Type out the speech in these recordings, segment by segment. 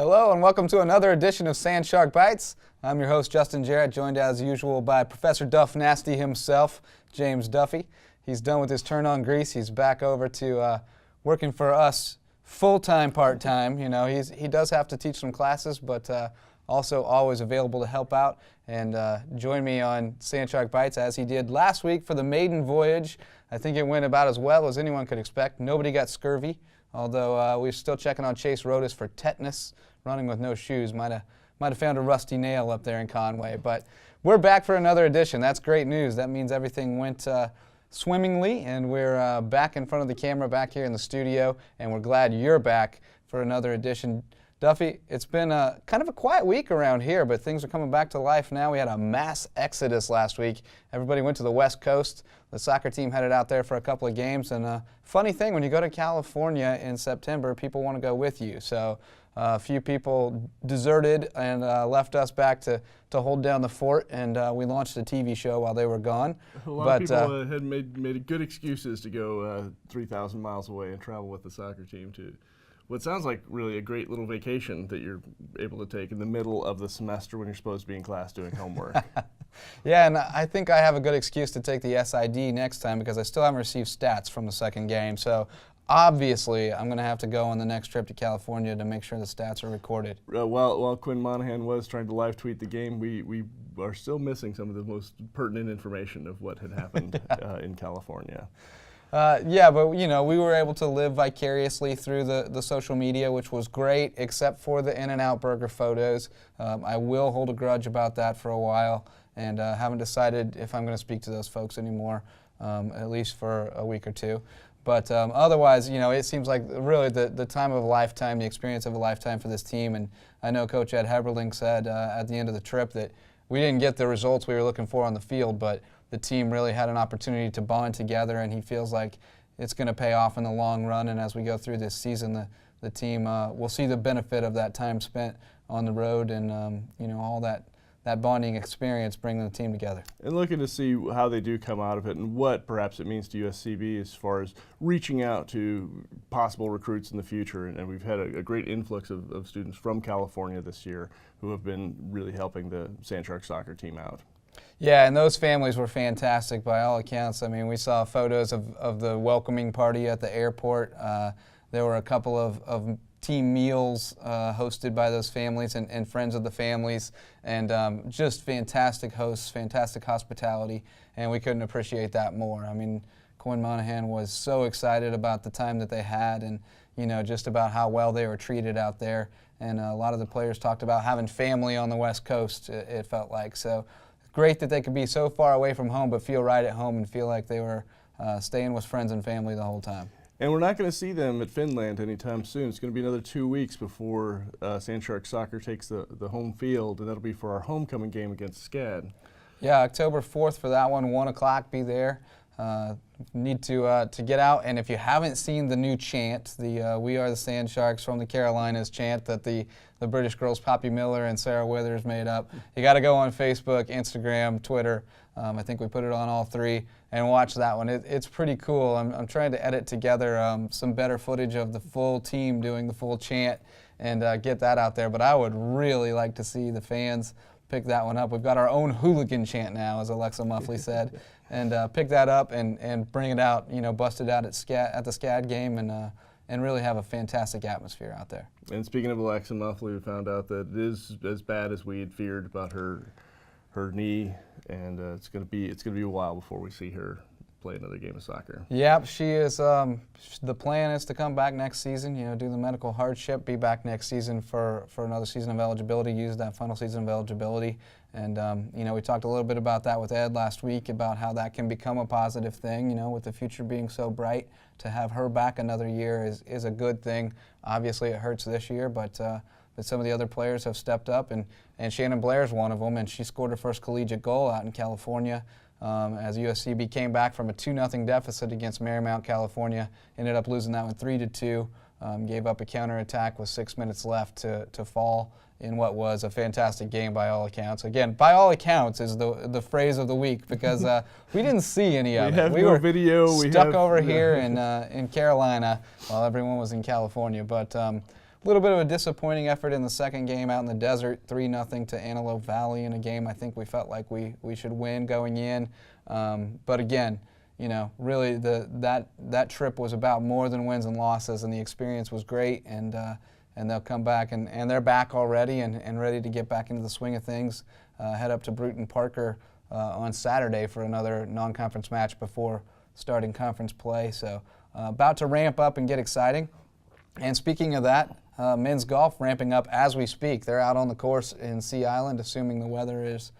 Hello and welcome to another edition of Sand Shark Bites. I'm your host Justin Jarrett, joined as usual by Professor Duff Nasty himself, James Duffy. He's done with his turn on grease. He's back over to working for us full-time, part-time. You know, he does have to teach some classes, but also always available to help out and join me on Sand Shark Bites as he did last week for the maiden voyage. I think it went about as well as anyone could expect. Nobody got scurvy, although we're still checking on Chase Rodas for tetanus. Running with no shoes might have found a rusty nail up there in Conway. But we're back for another edition. That's great news. That means everything went swimmingly, and we're back in front of the camera back here in the studio, and we're glad you're back for another edition. Duffy, it's been kind of a quiet week around here, but things are coming back to life now. We had a mass exodus last week. Everybody went to the West Coast. The soccer team headed out there for a couple of games, and funny thing, when you go to California in September, people want to go with you. So a few people deserted and left us back to hold down the fort, and we launched a TV show while they were gone. A lot of people had made good excuses to go 3,000 miles away and travel with the soccer team to what sounds like really a great little vacation that you're able to take in the middle of the semester when you're supposed to be in class doing homework. Yeah, and I think I have a good excuse to take the SID next time because I still haven't received stats from the second game. So obviously, I'm going to have to go on the next trip to California to make sure the stats are recorded. While Quinn Monahan was trying to live tweet the game, we are still missing some of the most pertinent information of what had happened in California. Yeah, but you know, we were able to live vicariously through the social media, which was great, except for the In-N-Out Burger photos. I will hold a grudge about that for a while, and haven't decided if I'm going to speak to those folks anymore, at least for a week or two. But otherwise, you know, it seems like really the time of a lifetime, the experience of a lifetime for this team. And I know Coach Ed Heberling said at the end of the trip that we didn't get the results we were looking for on the field, but the team really had an opportunity to bond together, and he feels like it's going to pay off in the long run. And as we go through this season, the team will see the benefit of that time spent on the road and you know, all that bonding experience bringing the team together. And looking to see how they do come out of it and what perhaps it means to USCB as far as reaching out to possible recruits in the future. And we've had a great influx of students from California this year who have been really helping the Sand Shark soccer team out. Yeah, and those families were fantastic by all accounts. I mean, we saw photos of the welcoming party at the airport. There were a couple of team meals hosted by those families and friends of the families, and just fantastic hosts, fantastic hospitality, and we couldn't appreciate that more. I mean, Quinn Monahan was so excited about the time that they had and, you know, just about how well they were treated out there. And a lot of the players talked about having family on the West Coast, it felt like. So great that they could be so far away from home but feel right at home and feel like they were staying with friends and family the whole time. And we're not going to see them at Finland anytime soon. It's going to be another 2 weeks before Sand Shark Soccer takes the home field, and that'll be for our homecoming game against SCAD. Yeah, October 4th for that one, 1 o'clock, be there. Need to get out, and if you haven't seen the new chant, the We Are the Sand Sharks from the Carolinas chant that the British girls Poppy Miller and Sarah Withers made up, you got to go on Facebook, Instagram, Twitter. I think we put it on all three, and watch that one. It's pretty cool. I'm trying to edit together some better footage of the full team doing the full chant and get that out there, but I would really like to see the fans pick that one up. We've got our own hooligan chant now, as Alexa Muffley said, and pick that up and bring it out, you know, bust it out at the SCAD game and really have a fantastic atmosphere out there. And speaking of Alexa Muffley, we found out that it is as bad as we had feared about her knee, and it's going to be a while before we see her play another game of soccer. Yep, she is. The plan is to come back next season, you know, do the medical hardship, be back next season for another season of eligibility, use that final season of eligibility. And, you know, we talked a little bit about that with Ed last week about how that can become a positive thing, you know, with the future being so bright. To have her back another year is a good thing. Obviously, it hurts this year, but some of the other players have stepped up, and Shannon Blair's one of them, and she scored her first collegiate goal out in California. As USCB came back from a 2-0 deficit against Marymount, California, ended up losing that one 3-2, gave up a counterattack with 6 minutes left to fall in what was a fantastic game by all accounts. Again, by all accounts is the phrase of the week because we didn't see any of it. We were video. Stuck over here in Carolina while everyone was in California. But little bit of a disappointing effort in the second game out in the desert, 3-0 to Antelope Valley in a game I think we felt like we should win going in. But again, really that trip was about more than wins and losses, and the experience was great, and they'll come back, and they're back already and ready to get back into the swing of things. Head up to Bruton Parker on Saturday for another non-conference match before starting conference play. So about to ramp up and get exciting. And speaking of that, men's golf ramping up as we speak. They're out on the course in Sea Island, assuming the weather is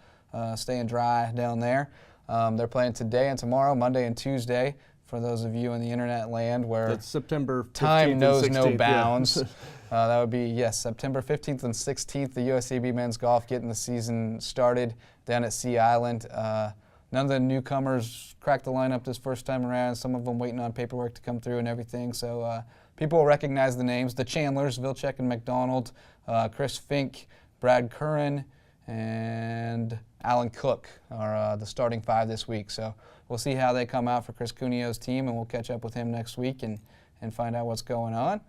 staying dry down there. They're playing today and tomorrow, Monday and Tuesday, for those of you in the internet land where that's September 15th time knows and 16th, no bounds. Yeah. That would be, yes, September 15th and 16th, the USCB men's golf getting the season started down at Sea Island. None of the newcomers cracked the lineup this first time around, some of them waiting on paperwork to come through and everything. So people will recognize the names. The Chandlers, Vilcek and McDonald, Chris Fink, Brad Curran, and Alan Cook are the starting 5 this week. So we'll see how they come out for Chris Cuneo's team, and we'll catch up with him next week and find out what's going on.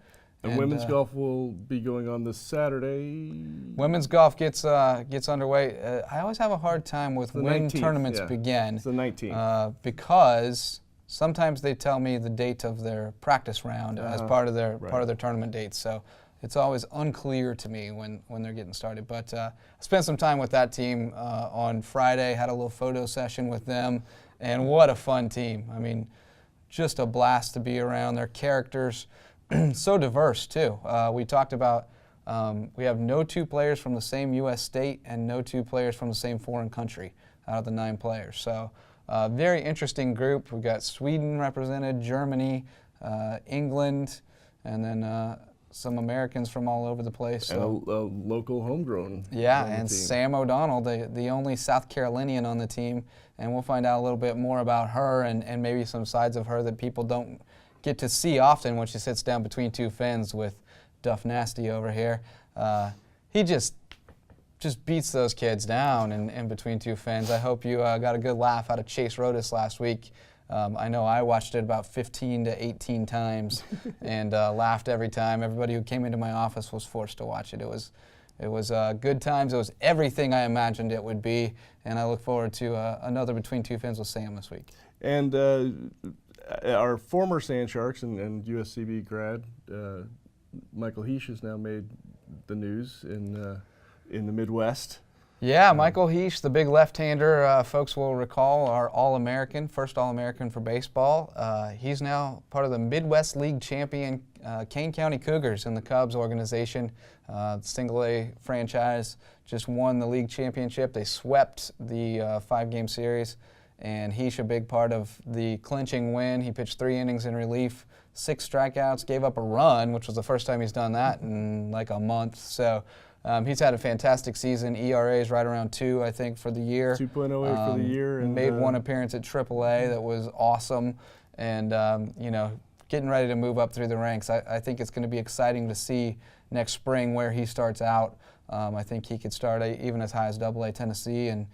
And women's golf will be going on this Saturday. Women's golf gets underway. I always have a hard time with when 19th, tournaments yeah. begin. It's the 19th. Because sometimes they tell me the date of their practice round as part of their tournament dates. So it's always unclear to me when they're getting started. But I spent some time with that team on Friday, had a little photo session with them, and what a fun team. I mean, just a blast to be around. Their characters, so diverse too. We talked about we have no 2 players from the same U.S. state and no 2 players from the same foreign country out of the 9 players. So very interesting group. We've got Sweden represented, Germany, England, and then some Americans from all over the place. And a local homegrown. Yeah, and team. Sam O'Donnell, the only South Carolinian on the team, and we'll find out a little bit more about her and maybe some sides of her that people don't get to see often when she sits down between 2 fins with Duff Nasty over here. He just beats those kids down in between 2 fins. I hope you got a good laugh out of Chase Rodas last week. I know I watched it about 15 to 18 times and laughed every time. Everybody who came into my office was forced to watch it. It was good times. It was everything I imagined it would be, and I look forward to another Between 2 Fins with Sam this week. And our former Sand Sharks and USCB grad, Michael Heesh, has now made the news in the Midwest. Yeah, Michael Heesh, the big left-hander, folks will recall, our All-American, first All-American for baseball. He's now part of the Midwest League champion Kane County Cougars in the Cubs organization. Single-A franchise just won the league championship. They swept the 5-game series, and Heesh a big part of the clinching win. He pitched 3 innings in relief, 6 strikeouts, gave up a run, which was the first time he's done that in like a month. So he's had a fantastic season. ERA is right around 2, I think, for the year. 2.08 for the year. And made 1 appearance at AAA that was awesome, and getting ready to move up through the ranks. I think it's going to be exciting to see next spring where he starts out. I think he could start even as high as AA Tennessee, and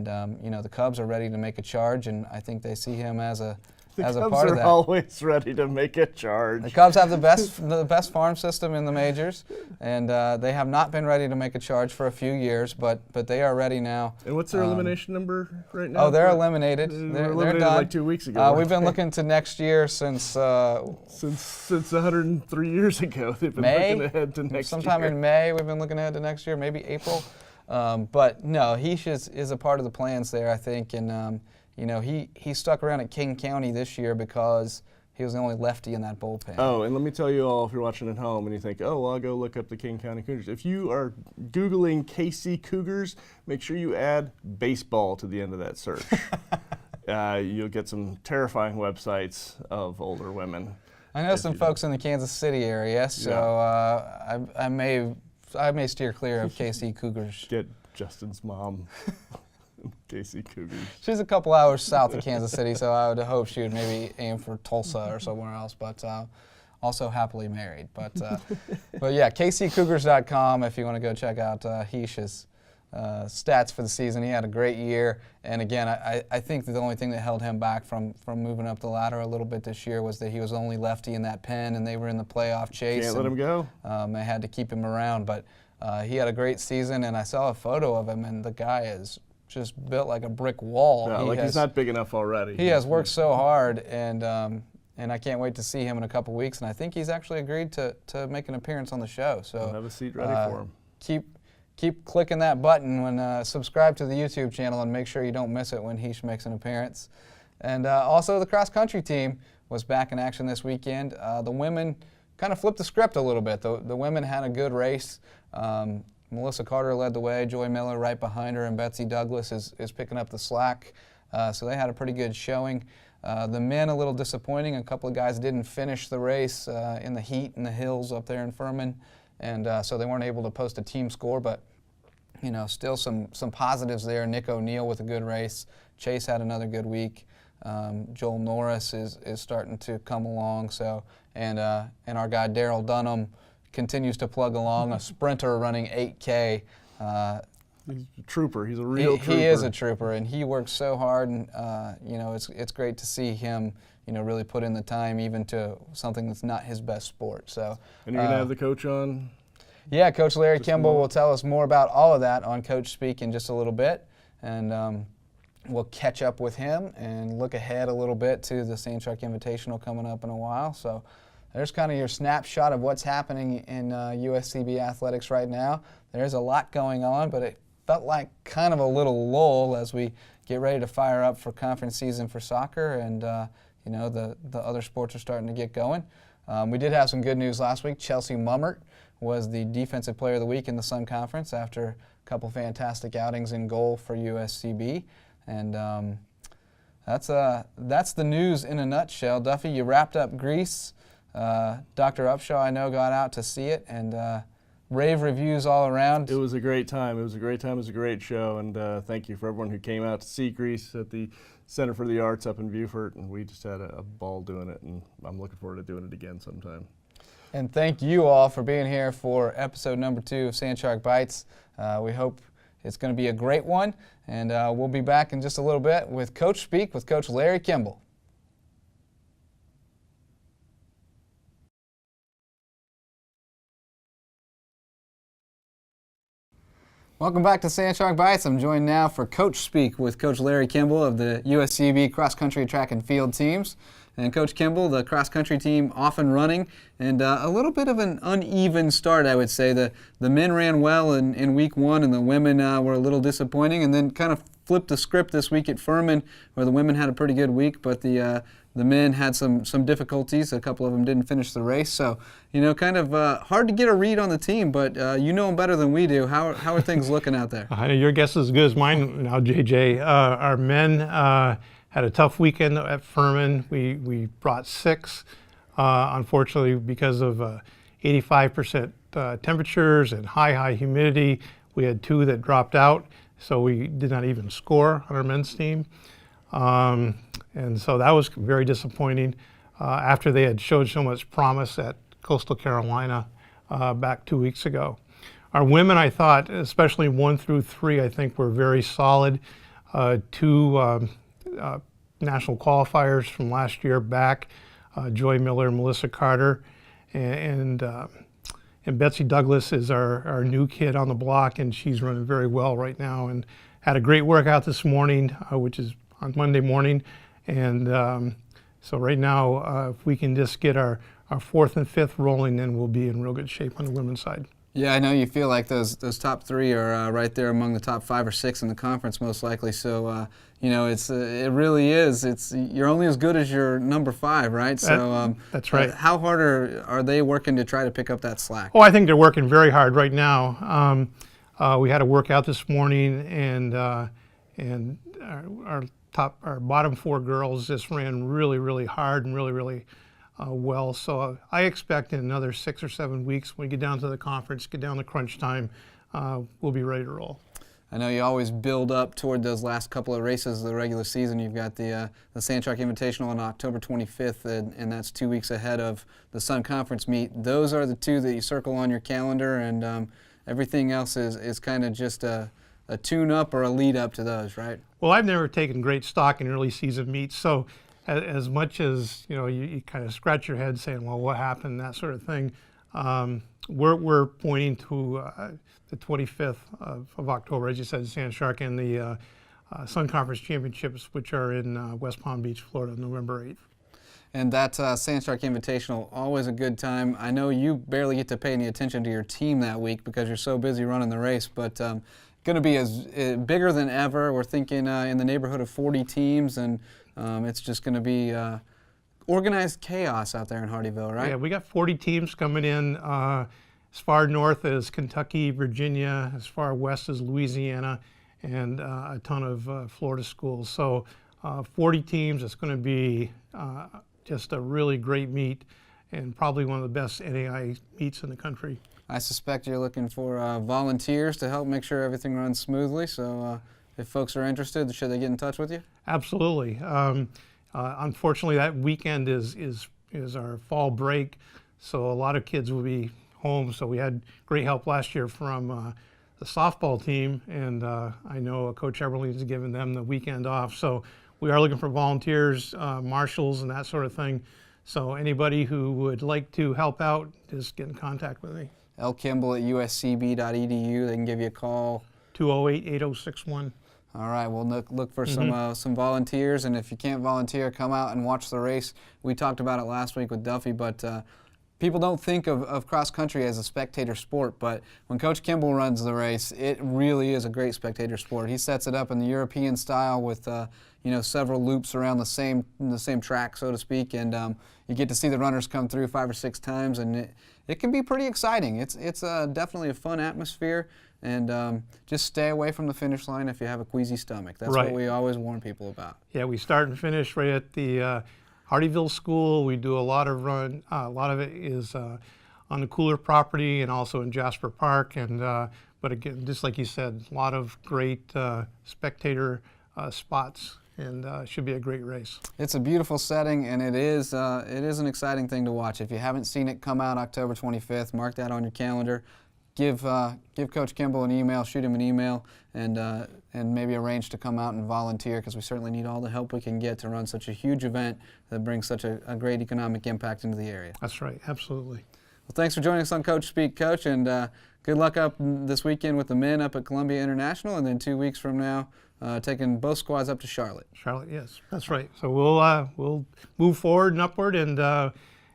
the Cubs are ready to make a charge, and I think they see him as a part of that. The Cubs are always ready to make a charge. The Cubs have the best farm system in the majors, and they have not been ready to make a charge for a few years, but they are ready now. And what's their elimination number right now? Oh, they're eliminated. They're eliminated done. like 2 weeks ago. We've been looking to next year since 103 years ago. They've been looking ahead to next sometime year. in May, we've been looking ahead to next year, maybe April. But no, he is a part of the plans there, I think, and he stuck around at King County this year because he was the only lefty in that bullpen. Oh, and let me tell you all, if you're watching at home and you think, oh, well, I'll go look up the King County Cougars. If you are Googling KC Cougars, make sure you add baseball to the end of that search. You'll get some terrifying websites of older women. I know some folks in the Kansas City area, so yeah. I may steer clear of KC Cougars. Get Justin's mom. KC Cougars. She's a couple hours south of Kansas City, so I would hope she would maybe aim for Tulsa or somewhere else, but also happily married. But yeah, kccougars.com if you want to go check out Heesh's stats for the season. He had a great year, and again, I think that the only thing that held him back from moving up the ladder a little bit this year was that he was the only lefty in that pen, and they were in the playoff chase. Can't let him go. They had to keep him around, but he had a great season, and I saw a photo of him, and the guy is just built like a brick wall. No, he's not big enough already. He has worked so hard, and I can't wait to see him in a couple weeks, and I think he's actually agreed to make an appearance on the show. So I'll have a seat ready for him. Keep clicking that button when subscribe to the YouTube channel and make sure you don't miss it when he makes an appearance. And also the cross country team was back in action this weekend. The women kind of flipped the script a little bit. The women had a good race. Melissa Carter led the way, Joy Miller right behind her, and Betsy Douglas is picking up the slack. So they had a pretty good showing. The men a little disappointing. A couple of guys didn't finish the race in the heat in the hills up there in Furman, and so they weren't able to post a team score, but still some positives there. Nick O'Neill with a good race. Chase had another good week. Joel Norris is starting to come along. So and our guy Daryl Dunham continues to plug along, a sprinter running 8K. He's a trooper. He's a real trooper. He is a trooper, and he works so hard. And it's great to see him, really put in the time, even to something that's not his best sport. So. And you're gonna have the coach on. Yeah, Coach Larry Kimball will tell us more about all of that on Coach Speak in just a little bit, and we'll catch up with him and look ahead a little bit to the Sand Shark Invitational coming up in a while. So. There's kind of your snapshot of what's happening in USCB athletics right now. There's a lot going on, but it felt like kind of a little lull as we get ready to fire up for conference season for soccer, and the other sports are starting to get going. We did have some good news last week. Chelsea Mummert was the Defensive Player of the Week in the Sun Conference after a couple fantastic outings in goal for USCB, and that's the news in a nutshell. Duffy, you wrapped up Greece. Dr. Upshaw, I know, got out to see it, and rave reviews all around. It was a great time. It was a great show, and thank you for everyone who came out to see Greece at the Center for the Arts up in Beaufort, and we just had a ball doing it, and I'm looking forward to doing it again sometime. And thank you all for being here for episode number 2 of Sand Shark Bites. We hope it's going to be a great one, and we'll be back in just a little bit with Coach Speak with Coach Larry Kimball. Welcome back to Sand Shark Bites. I'm joined now for Coach Speak with Coach Larry Kimball of the USCB cross country track and field teams. And Coach Kimball, the cross country team off and running, and a little bit of an uneven start, I would say. The men ran well in week 1, and the women were a little disappointing, and then kind of flipped the script this week at Furman, where the women had a pretty good week, but the men had some difficulties. A couple of them didn't finish the race, so kind of hard to get a read on the team. But you know them better than we do. How are things looking out there? I know your guess is as good as mine now, JJ. Our men had a tough weekend at Furman. We brought 6, unfortunately, because of 85% temperatures and high humidity. We had 2 that dropped out, so we did not even score on our men's team. And so that was very disappointing after they had showed so much promise at Coastal Carolina back 2 weeks ago. Our women, I thought, especially 1 through 3, I think were very solid. 2 national qualifiers from last year back, Joy Miller and Melissa Carter, and Betsy Douglas is our new kid on the block, and she's running very well right now and had a great workout this morning, which is on Monday morning. And so right now, if we can just get our 4th and 5th rolling, then we'll be in real good shape on the women's side. Yeah, I know you feel like those top 3 are right there among the top 5 or 6 in the conference most likely. So it really is. You're only as good as your number 5, right? So that's right. How hard are they working to try to pick up that slack? Oh, I think they're working very hard right now. We had a workout this morning, and our bottom 4 girls just ran really hard and really well. So I expect in another 6 or 7 weeks, when we get down to the conference, get down to crunch time, we'll be ready to roll. I know you always build up toward those last couple of races of the regular season. You've got the Sand Shark Invitational on October 25th, and that's 2 weeks ahead of the Sun Conference meet. Those are the 2 that you circle on your calendar, and everything else is kind of just a a tune-up or a lead-up to those, right? Well, I've never taken great stock in early season meets, so as much as you kind of scratch your head saying, well, what happened, that sort of thing, we're pointing to the 25th of October, as you said, Sand Shark, and the Sun Conference Championships, which are in West Palm Beach, Florida, November 8th. And that Sand Shark Invitational, always a good time. I know you barely get to pay any attention to your team that week because you're so busy running the race, but going to be bigger than ever. We're thinking in the neighborhood of 40 teams, and it's just going to be organized chaos out there in Hardyville, right? Yeah, we got 40 teams coming in as far north as Kentucky, Virginia, as far west as Louisiana, and a ton of Florida schools. So 40 teams. It's going to be just a really great meet and probably one of the best NAI meets in the country. I suspect you're looking for volunteers to help make sure everything runs smoothly. So if folks are interested, should they get in touch with you? Absolutely. Unfortunately, that weekend is our fall break, so a lot of kids will be home. So we had great help last year from the softball team, and I know Coach Eberle's given them the weekend off. So we are looking for volunteers, marshals, and that sort of thing. So anybody who would like to help out, just get in contact with me. L. Kimball at USCB.edu. They can give you a call. 208-8061. All right, we'll look for some volunteers, and if you can't volunteer, come out and watch the race. We talked about it last week with Duffy, but people don't think of cross-country as a spectator sport, but when Coach Kimball runs the race, it really is a great spectator sport. He sets it up in the European style with several loops around the same track, so to speak, and you get to see the runners come through 5 or 6 times, and it can be pretty exciting. It's definitely a fun atmosphere, and just stay away from the finish line if you have a queasy stomach. That's right. What we always warn people about. Yeah, we start and finish right at the Hardyville School. We do a lot of it is on the Cooler property and also in Jasper Park. And but again, just like you said, a lot of great spectator spots, and should be a great race. It's a beautiful setting, and it is an exciting thing to watch. If you haven't seen it, come out October 25th. Mark that on your calendar. Give Coach Kimball an email, shoot him an email, and maybe arrange to come out and volunteer, because we certainly need all the help we can get to run such a huge event that brings such a great economic impact into the area. That's right, absolutely. Well, thanks for joining us on Coach Speak, Coach, and good luck up this weekend with the men up at Columbia International, and then 2 weeks from now, taking both squads up to Charlotte. Charlotte, yes, that's right. So we'll move forward and upward, and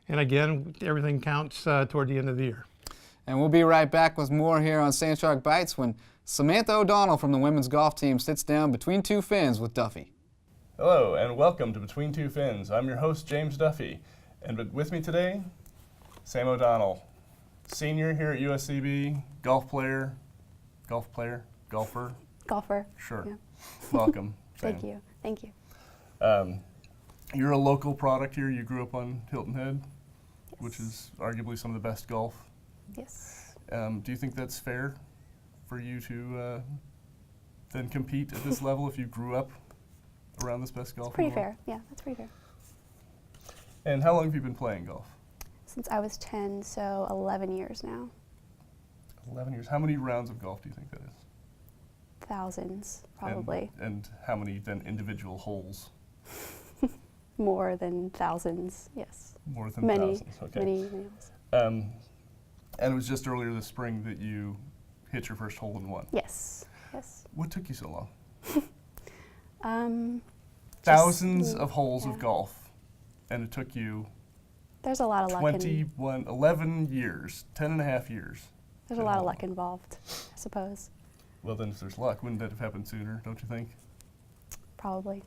again, everything counts toward the end of the year. And we'll be right back with more here on Sand Shark Bites when Samantha O'Donnell from the women's golf team sits down between two fins with Duffy. Hello, and welcome to Between Two Fins. I'm your host, James Duffy, and with me today, Sam O'Donnell, senior here at USCB, golfer. Golfer. Sure. Yeah. Welcome, Sam. Thank you. You're a local product here. You grew up on Hilton Head, yes, which is arguably some of the best golf. Yes. Do you think that's fair for you to then compete at this level if you grew up around this best golf? It's pretty fair. Yeah, that's pretty fair. And how long have you been playing golf? Since I was 10, so 11 years now. 11 years. How many rounds of golf do you think that is? Thousands, probably. And how many then individual holes? More than thousands, yes. More than many, thousands, okay. Many holes. And it was just earlier this spring that you hit your first hole in one. Yes, yes. What took you so long? Thousands of holes of golf, and it took you there's a lot of luck 11 years, 10 and a half years. There's a lot of luck involved, I suppose. Well, then if there's luck, wouldn't that have happened sooner, don't you think? Probably.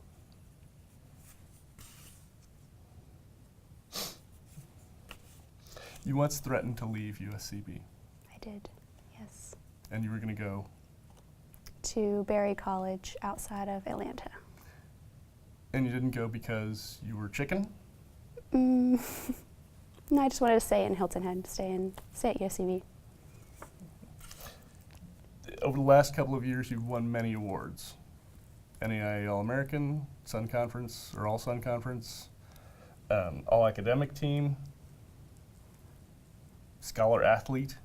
You once threatened to leave USCB. I did, yes. And you were going to go? To Berry College outside of Atlanta. And you didn't go because you were chicken? No, I just wanted to stay in Hilton Head, stay at USCB. Over the last couple of years, you've won many awards. NAIA All-American, Sun Conference, or All-Sun Conference, All-Academic Team, Scholar Athlete.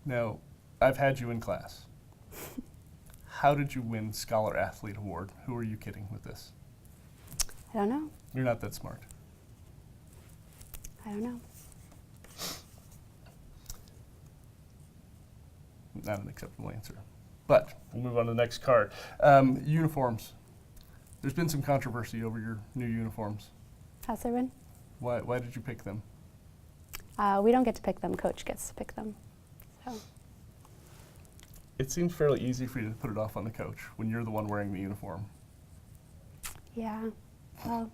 Now, I've had you in class. how did you win Scholar Athlete Award? Who are you kidding with this? I don't know. You're not that smart. I don't know. Not an acceptable answer. But we'll move on to the next card. Uniforms. There's been some controversy over your new uniforms. Has there been? Why did you pick them? We don't get to pick them. Coach gets to pick them. So. It seems fairly easy for you to put it off on the coach when you're the one wearing the uniform. Yeah. Well,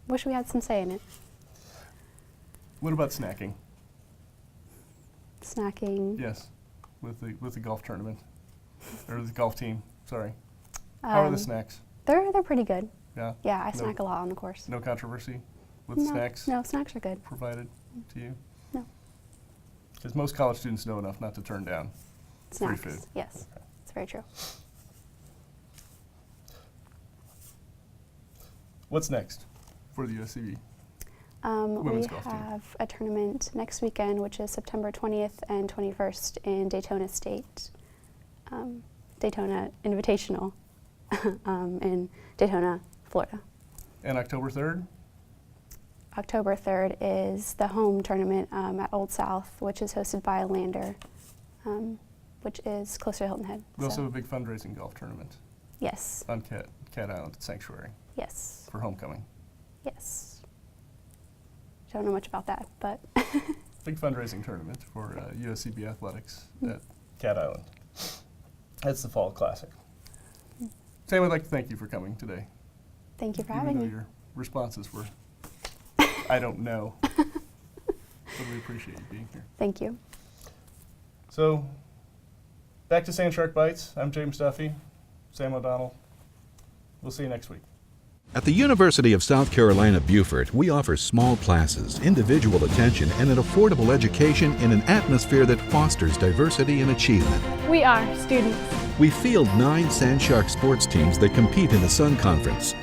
wish we had some say in it. What about snacking? Snacking. Yes, with the golf tournament or the golf team. Sorry. How are the snacks? They're pretty good. Yeah. Yeah, I snack a lot on the course. No controversy with No, snacks No, snacks are good. provided to you? No. Because most college students know enough not to turn down free Snacks. food. Yes, it's very true. What's next for the USCB? We Women's golf team. have a tournament next weekend, which is September 20th and 21st in Daytona State. Daytona Invitational in Daytona, Florida. And October 3rd? October 3rd is the home tournament at Old South, which is hosted by Lander, which is closer to Hilton Head. We also have a big fundraising golf tournament Yes, on Cat Island Sanctuary yes, for homecoming. yes. Don't know much about that, but Big fundraising tournament for USCB athletics at Cat Island. That's the Fall Classic. Sam, I'd like to thank you for coming today. thank you for Even having though me. your responses were, I don't know. But we appreciate you being here. Thank you. So, back to Sand Shark Bites. I'm James Duffy, Sam O'Donnell. We'll see you next week. At the University of South Carolina, Beaufort, we offer small classes, individual attention, and an affordable education in an atmosphere that fosters diversity and achievement. We are students. We field 9 Sand Shark sports teams that compete in the Sun Conference.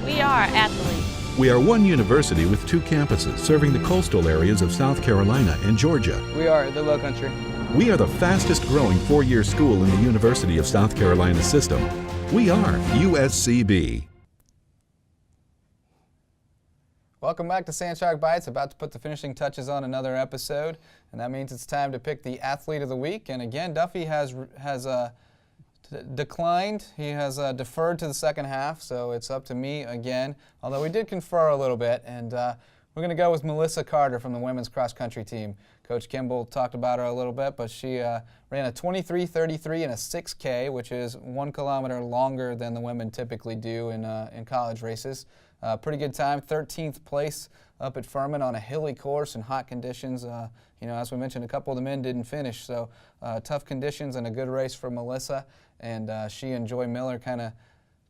We are athletes. We are one university with 2 campuses serving the coastal areas of South Carolina and Georgia. We are the Low Country. We are the fastest growing 4-year school in the University of South Carolina system. We are USCB. Welcome back to Sand Shark Bites. About to put the finishing touches on another episode, and that means it's time to pick the athlete of the week. And again, Duffy has declined. He has deferred to the second half, so it's up to me again. Although we did confer a little bit, and we're going to go with Melissa Carter from the women's cross country team. Coach Kimball talked about her a little bit, but she ran a 23:33 and a 6K, which is 1 kilometer longer than the women typically do in college races. Pretty good time, 13th place up at Furman on a hilly course in hot conditions. As we mentioned, a couple of the men didn't finish, so tough conditions and a good race for Melissa. And she and Joy Miller kind of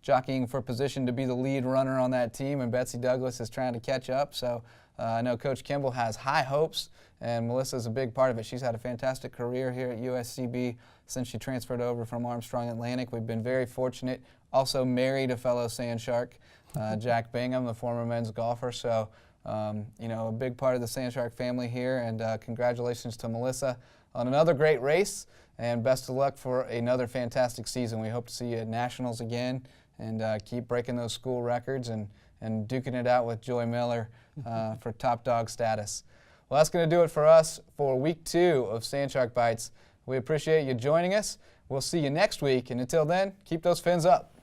jockeying for position to be the lead runner on that team, and Betsy Douglas is trying to catch up. So I know Coach Kimball has high hopes, and Melissa's a big part of it. She's had a fantastic career here at USCB since she transferred over from Armstrong Atlantic. We've been very fortunate. Also married a fellow Sand Shark, Jack Bingham, the former men's golfer. So, a big part of the Sand Shark family here, and congratulations to Melissa on another great race, and best of luck for another fantastic season. We hope to see you at Nationals again and keep breaking those school records and duking it out with Joy Miller for top dog status. Well, that's going to do it for us for week 2 of Sand Shark Bites. We appreciate you joining us. We'll see you next week, and until then, keep those fins up.